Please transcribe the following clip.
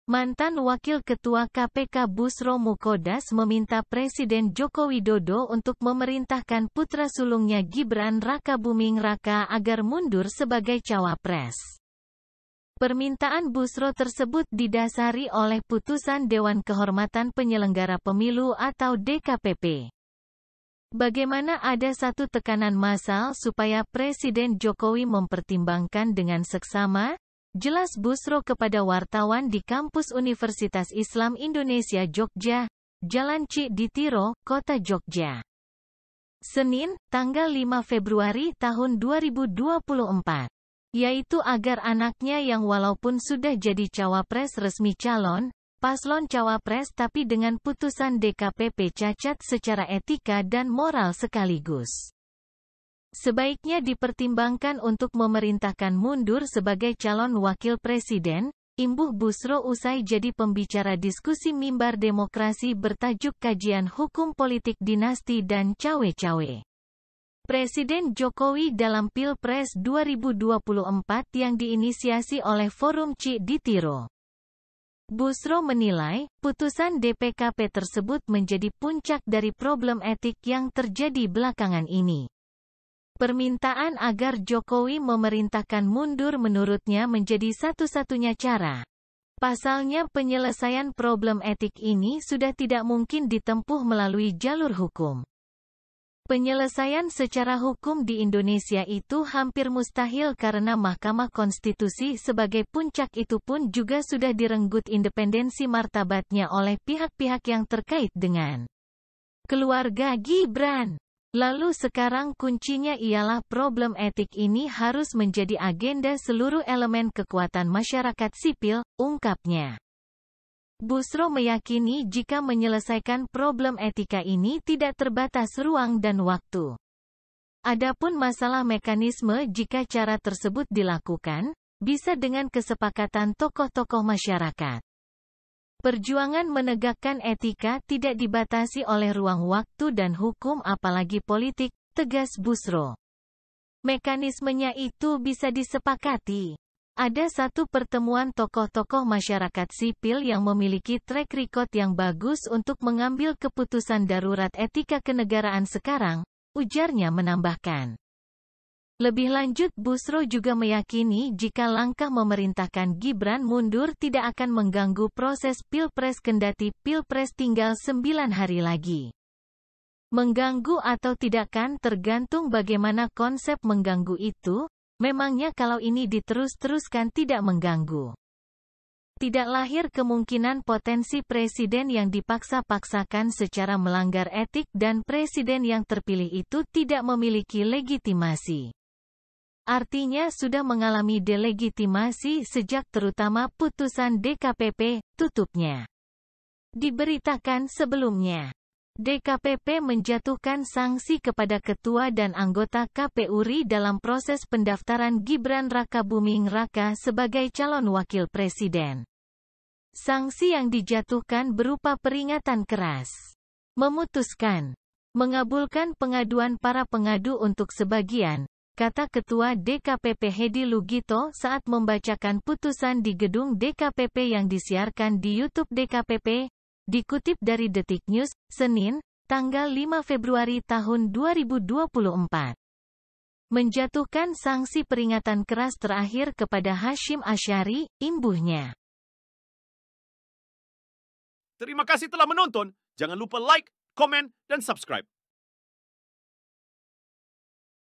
Mantan Wakil Ketua KPK Bushro Mukhodas meminta Presiden Joko Widodo untuk memerintahkan putra sulungnya Gibran Rakabuming Raka agar mundur sebagai cawapres. Permintaan Bushro tersebut didasari oleh putusan Dewan Kehormatan Penyelenggara Pemilu atau DKPP. Bagaimana ada satu tekanan massal supaya Presiden Jokowi mempertimbangkan dengan seksama? Jelas Bushro kepada wartawan di kampus Universitas Islam Indonesia Jogja, Jalan Ciditiro, Kota Jogja. Senin, tanggal 5 Februari tahun 2024. Yaitu agar anaknya yang walaupun sudah jadi cawapres resmi calon, paslon cawapres tapi dengan putusan DKPP cacat secara etika dan moral sekaligus. Sebaiknya dipertimbangkan untuk memerintahkan mundur sebagai calon wakil presiden, imbuh Bushro usai jadi pembicara diskusi mimbar demokrasi bertajuk Kajian Hukum Politik Dinasti dan Cawe-Cawe. Presiden Jokowi dalam Pilpres 2024 yang diinisiasi oleh Forum Ciditiro. Bushro menilai, putusan DPKP tersebut menjadi puncak dari problem etik yang terjadi belakangan ini. Permintaan agar Jokowi memerintahkan mundur menurutnya menjadi satu-satunya cara. Pasalnya penyelesaian problem etik ini sudah tidak mungkin ditempuh melalui jalur hukum. Penyelesaian secara hukum di Indonesia itu hampir mustahil karena Mahkamah Konstitusi sebagai puncak itu pun juga sudah direnggut independensi martabatnya oleh pihak-pihak yang terkait dengan keluarga Gibran. Lalu sekarang kuncinya ialah problem etik ini harus menjadi agenda seluruh elemen kekuatan masyarakat sipil, ungkapnya. Bushro meyakini jika menyelesaikan problem etika ini tidak terbatas ruang dan waktu. Adapun masalah mekanisme jika cara tersebut dilakukan, bisa dengan kesepakatan tokoh-tokoh masyarakat. Perjuangan menegakkan etika tidak dibatasi oleh ruang waktu dan hukum apalagi politik, tegas Bushro. Mekanismenya itu bisa disepakati. Ada satu pertemuan tokoh-tokoh masyarakat sipil yang memiliki track record yang bagus untuk mengambil keputusan darurat etika kenegaraan sekarang, ujarnya menambahkan. Lebih lanjut Bushro juga meyakini jika langkah memerintahkan Gibran mundur tidak akan mengganggu proses Pilpres kendati Pilpres tinggal 9 hari lagi. Mengganggu atau tidak kan tergantung bagaimana konsep mengganggu itu, memangnya kalau ini diterus-teruskan tidak mengganggu. Tidak lahir kemungkinan potensi presiden yang dipaksa-paksakan secara melanggar etik dan presiden yang terpilih itu tidak memiliki legitimasi. Artinya sudah mengalami delegitimasi sejak terutama putusan DKPP, tutupnya. Diberitakan sebelumnya, DKPP menjatuhkan sanksi kepada ketua dan anggota KPU RI dalam proses pendaftaran Gibran Rakabuming Raka sebagai calon wakil presiden. Sanksi yang dijatuhkan berupa peringatan keras. Memutuskan mengabulkan pengaduan para pengadu untuk sebagian, kata Ketua DKPP Hedi Lugito saat membacakan putusan di gedung DKPP yang disiarkan di YouTube DKPP, dikutip dari Detik News, Senin, tanggal 5 Februari tahun 2024. Menjatuhkan sanksi peringatan keras terakhir kepada Hashim Asyari, imbuhnya. Terima kasih telah menonton, jangan lupa like, komen, dan subscribe.